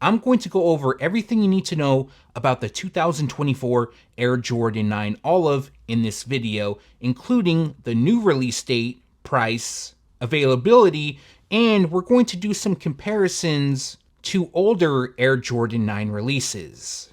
I'm going to go over everything you need to know about the 2024 Air Jordan 9 Olive in this video, including the new release date, price, availability, and we're going to do some comparisons to older Air Jordan 9 releases.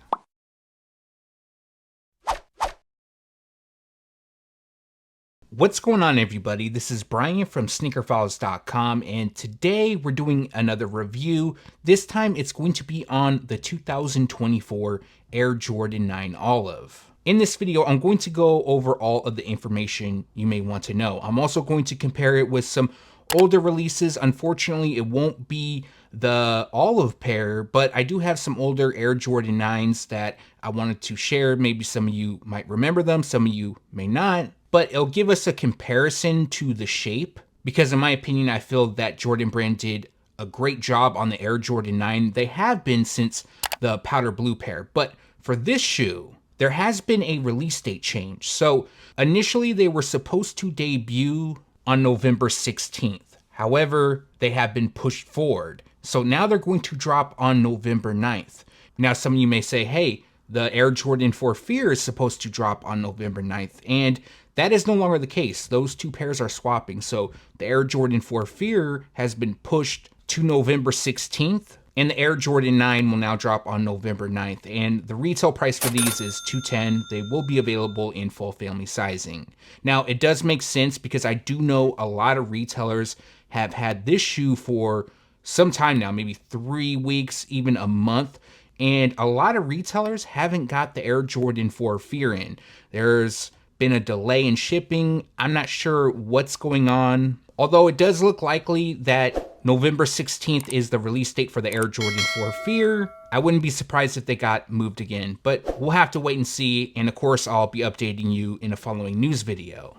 What's going on, everybody? This is Brian from SneakerFiles.com, and today we're doing another review. This time it's going to be on the 2024 Air Jordan 9 Olive. In this video, I'm going to go over all of the information you may want to know. I'm also going to compare it with some older releases. Unfortunately, it won't be the Olive pair, but I do have some older Air Jordan 9s that I wanted to share. Maybe some of you might remember them, some of you may not. But it'll give us a comparison to the shape, because in my opinion, I feel that Jordan Brand did a great job on the Air Jordan 9. They have been since the powder blue pair, but for this shoe, there has been a release date change. So initially they were supposed to debut on November 16th. However, they have been pushed forward. So now they're going to drop on November 9th. Now some of you may say, hey, the Air Jordan 4 Fear is supposed to drop on November 9th. And that is no longer the case. Those two pairs are swapping. So the Air Jordan 4 Fear has been pushed to November 16th, and the Air Jordan 9 will now drop on November 9th. And the retail price for these is $210. They will be available in full family sizing. Now, it does make sense because I do know a lot of retailers have had this shoe for some time now, maybe 3 weeks, even a month. And a lot of retailers haven't got the Air Jordan 4 Fear in. There's been a delay in shipping. I'm not sure what's going on, although it does look likely that November 16th is the release date for the Air Jordan 4 Fear. I wouldn't be surprised if they got moved again, but we'll have to wait and see. And of course, I'll be updating you in a following news video.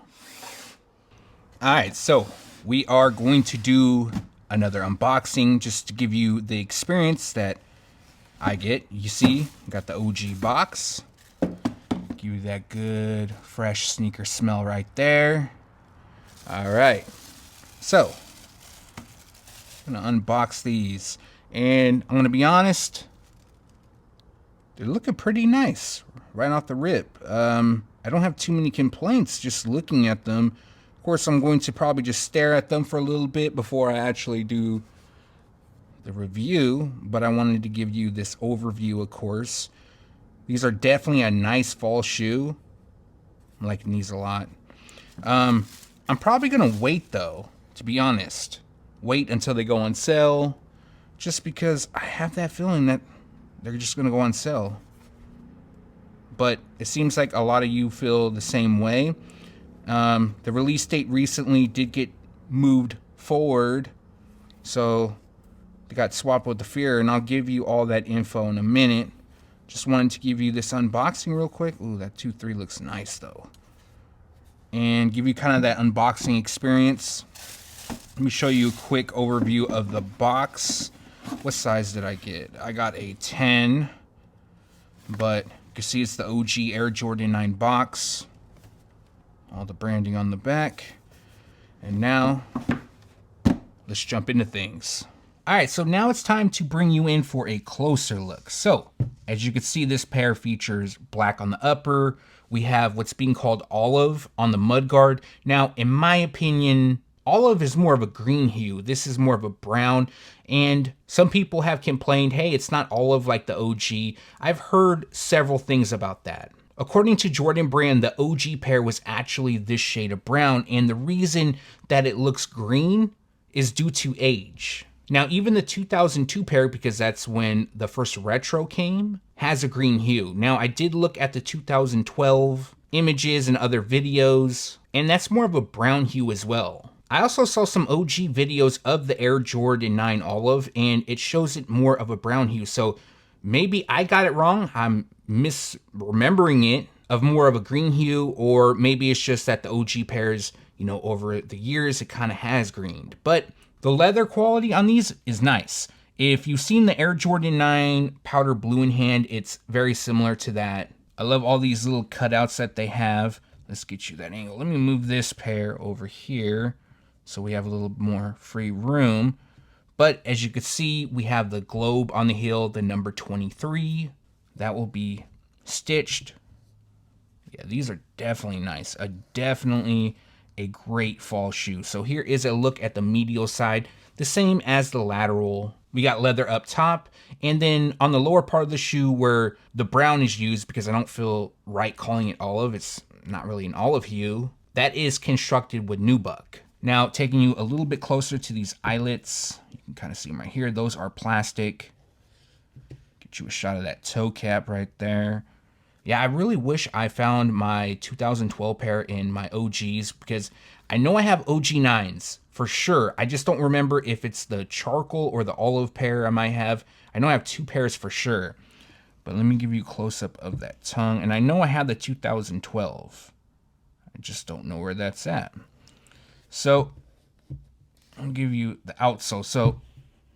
All right, so we are going to do another unboxing just to give you the experience that I get. You see, got the OG box. Give you that good fresh sneaker smell right there. All right, so I'm gonna unbox these, and I'm gonna be honest, they're looking pretty nice right off the rip. I don't have too many complaints just looking at them. Of course, I'm going to probably just stare at them for a little bit before I actually do the review, but I wanted to give you this overview, of course. These are definitely a nice fall shoe. I'm liking these a lot. I'm probably gonna wait though, to be honest. Wait until they go on sale, just because I have that feeling that they're just gonna go on sale. But it seems like a lot of you feel the same way. The release date recently did get moved forward, so they got swapped with the Fear, and I'll give you all that info in a minute. Just wanted to give you this unboxing real quick. Ooh, that 2-3 looks nice though. And give you kind of that unboxing experience. Let me show you a quick overview of the box. What size did I get? I got a 10, but you can see it's the OG Air Jordan 9 box. All the branding on the back. And now, let's jump into things. All right, so now it's time to bring you in for a closer look. So, as you can see, this pair features black on the upper. We have what's being called olive on the mudguard. Now, in my opinion, olive is more of a green hue. This is more of a brown. And some people have complained, hey, it's not olive like the OG. I've heard several things about that. According to Jordan Brand, the OG pair was actually this shade of brown. And the reason that it looks green is due to age. Now, even the 2002 pair, because that's when the first retro came, has a green hue. Now, I did look at the 2012 images and other videos, and that's more of a brown hue as well. I also saw some OG videos of the Air Jordan 9 Olive, and it shows it more of a brown hue. So maybe I got it wrong. I'm misremembering it of more of a green hue, or maybe it's just that the OG pairs, you know, over the years, it kind of has greened. But the leather quality on these is nice. If you've seen the Air Jordan 9 powder blue in hand, it's very similar to that. I love all these little cutouts that they have. Let's get you that angle. Let me move this pair over here so we have a little more free room. But as you can see, we have the globe on the heel, the number 23. That will be stitched. Yeah, these are definitely nice. Definitely a great fall shoe. So here is a look at the medial side, the same as the lateral. We got leather up top, and then on the lower part of the shoe where the brown is used, because I don't feel right calling it olive, it's not really an olive hue, that is constructed with nubuck. Now, taking you a little bit closer to these eyelets, you can kind of see them right here. Those are plastic. Get you a shot of that toe cap right there. Yeah, I really wish I found my 2012 pair in my OGs, because I know I have OG 9s for sure. I just don't remember if it's the charcoal or the olive pair I might have. I know I have 2 pairs for sure. But let me give you a close-up of that tongue. And I know I have the 2012. I just don't know where that's at. So, I'll give you the outsole. So,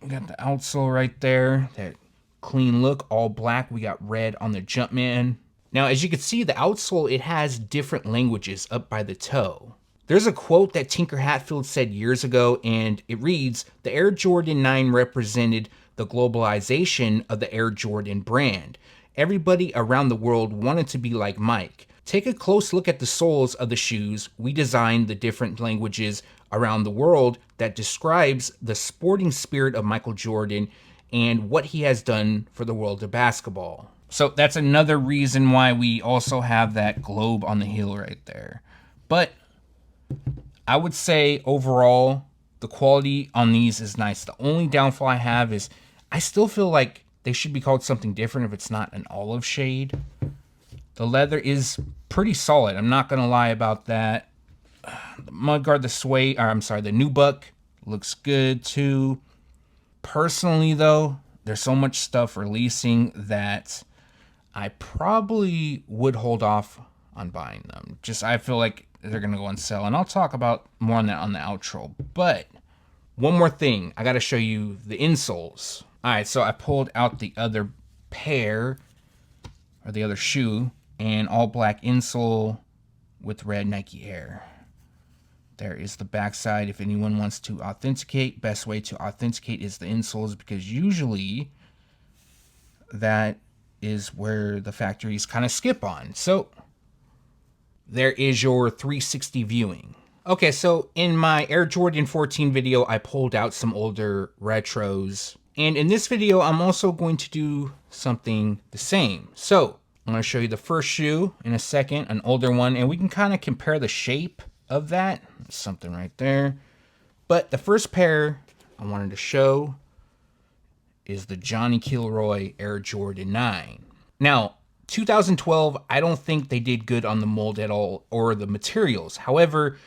we got the outsole right there. That clean look, all black. We got red on the Jumpman. Now, as you can see, the outsole, it has different languages up by the toe. There's a quote that Tinker Hatfield said years ago, and it reads, "The Air Jordan 9 represented the globalization of the Air Jordan brand. Everybody around the world wanted to be like Mike. Take a close look at the soles of the shoes. We designed the different languages around the world that describes the sporting spirit of Michael Jordan and what he has done for the world of basketball." So that's another reason why we also have that globe on the heel right there. But I would say overall, the quality on these is nice. The only downfall I have is I still feel like they should be called something different if it's not an olive shade. The leather is pretty solid. I'm not going to lie about that. The mudguard, the nubuck looks good too. Personally though, there's so much stuff releasing that I probably would hold off on buying them. I feel like they're going to go on sale. And I'll talk about more on that on the outro. But one more thing. I got to show you the insoles. All right, so I pulled out the other pair, or the other shoe, and all black insole with red Nike Air. There is the backside. If anyone wants to authenticate, best way to authenticate is the insoles, because usually that is where the factories kind of skip on. So there is your 360 viewing. Okay, so in my Air Jordan 14 video, I pulled out some older retros. And in this video, I'm also going to do something the same. So I'm going to show you the first shoe in a second, an older one, and we can kind of compare the shape of that. Something right there. But the first pair I wanted to show is the Johnny Kilroy Air Jordan 9. Now, 2012, I don't think they did good on the mold at all or the materials. However,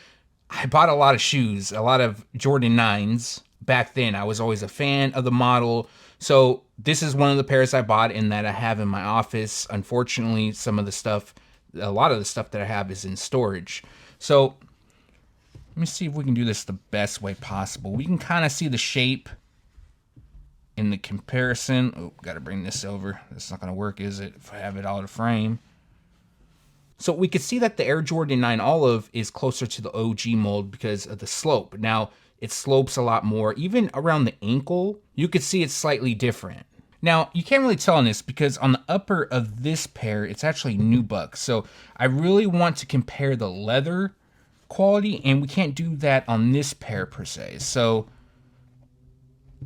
I bought a lot of shoes, a lot of Jordan 9s back then. I was always a fan of the model. So this is one of the pairs I bought and that I have in my office. Unfortunately, a lot of the stuff that I have is in storage. So let me see if we can do this the best way possible. We can kind of see the shape in the comparison. Oh, got to bring this over. That's not going to work, is it, if I have it out of frame? So we could see that the Air Jordan 9 Olive is closer to the OG mold because of the slope. Now, it slopes a lot more. Even around the ankle, you could see it's slightly different. Now, you can't really tell on this because on the upper of this pair, it's actually nubuck. So I really want to compare the leather quality, and we can't do that on this pair per se. So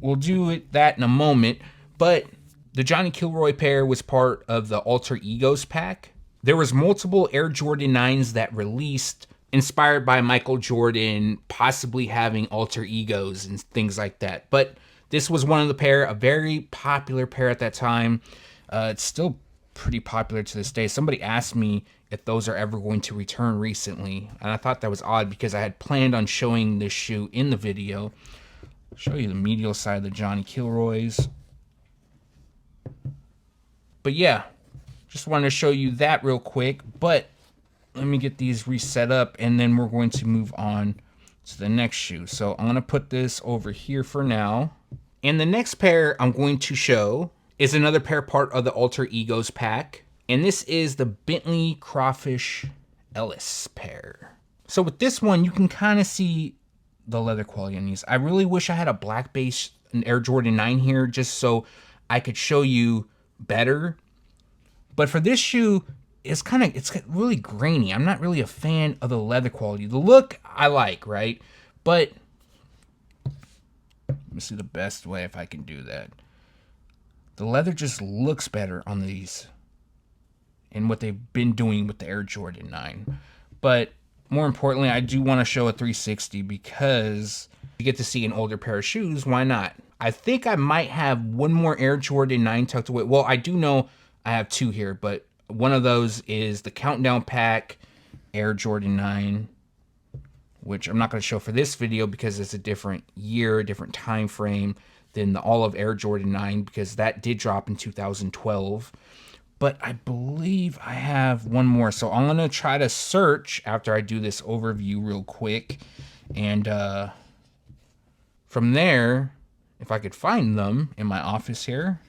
we'll do that in a moment. But the Johnny Kilroy pair was part of the Alter Egos pack. There was multiple Air Jordan 9s that released inspired by Michael Jordan, possibly having alter egos and things like that. But this was one of the pair, a very popular pair at that time. It's still pretty popular to this day. Somebody asked me if those are ever going to return recently, and I thought that was odd because I had planned on showing this shoe in the video. I'll show you the medial side of the Johnny Kilroys. But yeah, just wanted to show you that real quick. But let me get these reset up, and then we're going to move on to the next shoe. So I'm going to put this over here for now. And the next pair I'm going to show is another pair part of the Alter Egos pack. And this is the Bentley Crawfish Ellis pair. So with this one, you can kind of see the leather quality on these. I really wish I had a black base an Air Jordan 9 here just so I could show you better. But for this shoe, it's really grainy. I'm not really a fan of the leather quality. The look I like, right? But let me see the best way if I can do that. The leather just looks better on these and what they've been doing with the Air Jordan 9. But more importantly, I do want to show a 360 because you get to see an older pair of shoes. Why not? I think I might have one more Air Jordan 9 tucked away. Well, I do know I have two here, but one of those is the Countdown Pack Air Jordan 9, which I'm not going to show for this video because it's a different year, a different time frame than the Olive Air Jordan 9 because that did drop in 2012. But I believe I have one more. So I'm going to try to search after I do this overview real quick. And from there, if I could find them in my office here,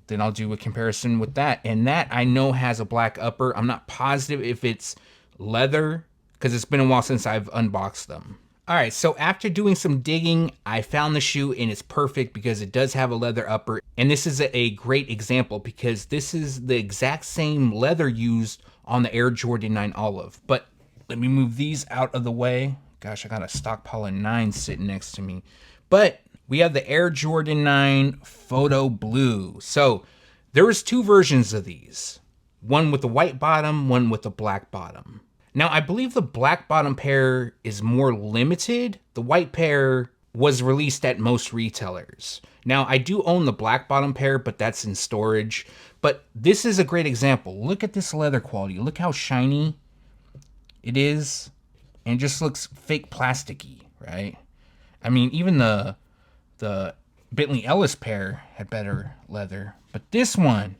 then I'll do a comparison with that. And that I know has a black upper. I'm not positive if it's leather because it's been a while since I've unboxed them. All right, so after doing some digging, I found the shoe and it's perfect because it does have a leather upper. And this is a great example because this is the exact same leather used on the Air Jordan 9 Olive. But let me move these out of the way. Gosh, I got a stockpile of 9 sitting next to me. But we have the Air Jordan 9 Photo Blue. So there was two versions of these. One with a white bottom, one with a black bottom. Now, I believe the black bottom pair is more limited. The white pair was released at most retailers. Now, I do own the black bottom pair, but that's in storage. But this is a great example. Look at this leather quality. Look how shiny it is. And it just looks fake plasticky, right? I mean, even the Bentley Ellis pair had better leather. But this one,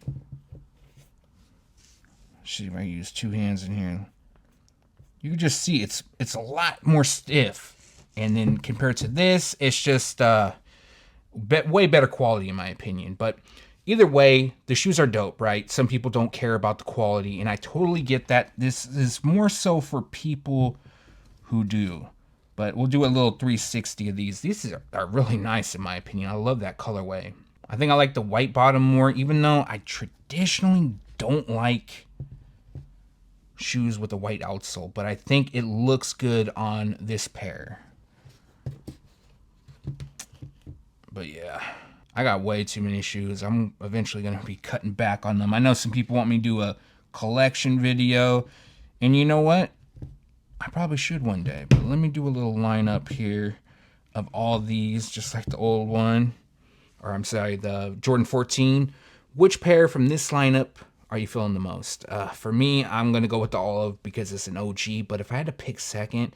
see if I use two hands in here. You can just see it's a lot more stiff. And then compared to this, it's just way better quality in my opinion. But either way, the shoes are dope, right? Some people don't care about the quality, and I totally get that. This is more so for people who do. But we'll do a little 360 of these. These are really nice in my opinion. I love that colorway. I think I like the white bottom more, even though I traditionally don't like shoes with a white outsole, but I think it looks good on this pair. But yeah, I got way too many shoes. I'm eventually going to be cutting back on them. I know some people want me to do a collection video, and you know what? I probably should one day, but let me do a little lineup here of all these, just like the old one, or I'm sorry, the Jordan 14. Which pair from this lineup are you feeling the most? For me, I'm going to go with the Olive because it's an OG, but if I had to pick second,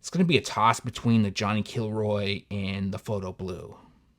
it's going to be a toss between the Johnny Kilroy and the Photo Blue.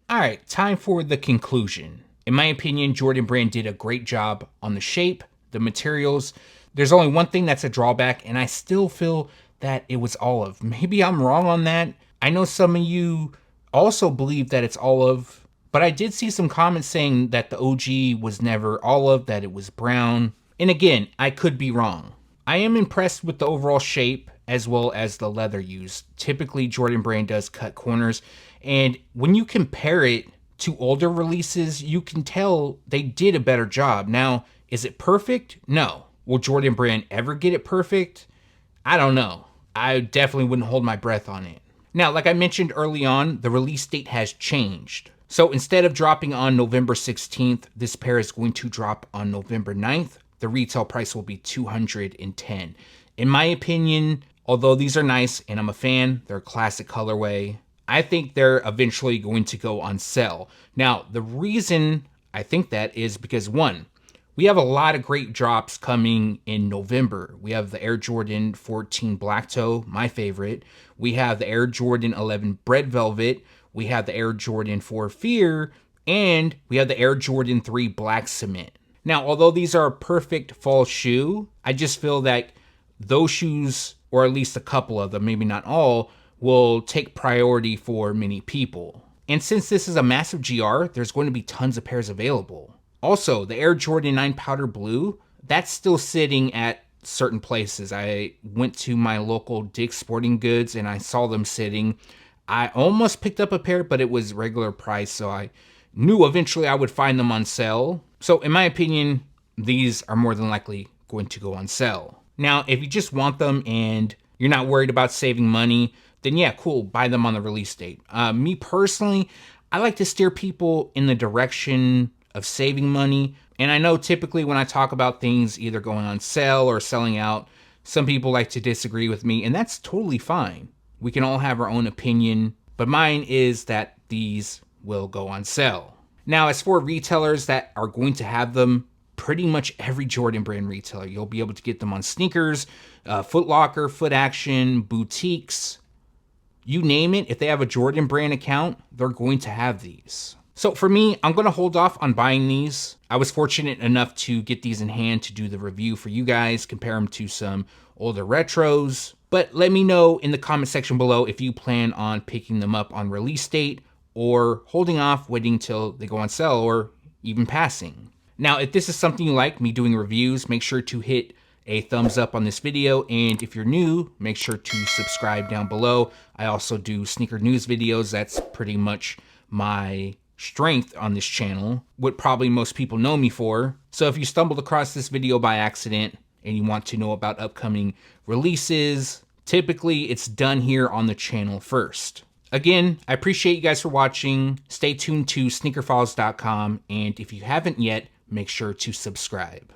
All right, time for the conclusion. In my opinion, Jordan Brand did a great job on the shape, the materials. There's only one thing that's a drawback, and I still feel that it was Olive. Maybe I'm wrong on that. I know some of you also believe that it's Olive, but I did see some comments saying that the OG was never Olive, that it was brown. And again, I could be wrong. I am impressed with the overall shape as well as the leather used. Typically, Jordan Brand does cut corners. And when you compare it to older releases, you can tell they did a better job. Now, is it perfect? No. Will Jordan Brand ever get it perfect? I don't know. I definitely wouldn't hold my breath on it. Now, like I mentioned early on, the release date has changed. So instead of dropping on November 16th, this pair is going to drop on November 9th. The retail price will be $210. In my opinion, although these are nice and I'm a fan, they're a classic colorway, I think they're eventually going to go on sale. Now, the reason I think that is because one, we have a lot of great drops coming in November. We have the Air Jordan 14 Black Toe, my favorite. We have the Air Jordan 11 Bread Velvet. We have the Air Jordan 4 Fear, and we have the Air Jordan 3 Black Cement. Now, although these are a perfect fall shoe, I just feel that those shoes, or at least a couple of them, maybe not all, will take priority for many people. And since this is a massive GR, there's going to be tons of pairs available. Also, the Air Jordan 9 Powder Blue, that's still sitting at certain places. I went to my local Dick's Sporting Goods and I saw them sitting. I almost picked up a pair, but it was regular price, so I knew eventually I would find them on sale. So in my opinion, these are more than likely going to go on sale. Now, if you just want them and you're not worried about saving money, then yeah, cool, buy them on the release date. Me personally, I like to steer people in the direction of saving money. And I know typically when I talk about things either going on sale or selling out, some people like to disagree with me, and that's totally fine. We can all have our own opinion, but mine is that these will go on sale. Now, as for retailers that are going to have them, pretty much every Jordan brand retailer, you'll be able to get them on sneakers, Foot Locker, Foot Action, boutiques, you name it. If they have a Jordan brand account, they're going to have these. So for me, I'm going to hold off on buying these. I was fortunate enough to get these in hand to do the review for you guys, compare them to some older retros. But let me know in the comment section below if you plan on picking them up on release date or holding off, waiting till they go on sale, or even passing. Now, if this is something you like, me doing reviews, make sure to hit a thumbs up on this video. And if you're new, make sure to subscribe down below. I also do sneaker news videos. That's pretty much my strength on this channel, what probably most people know me for. So if you stumbled across this video by accident and you want to know about upcoming releases, typically it's done here on the channel first. Again, I appreciate you guys for watching. Stay tuned to SneakerFiles.com, and if you haven't yet, make sure to subscribe.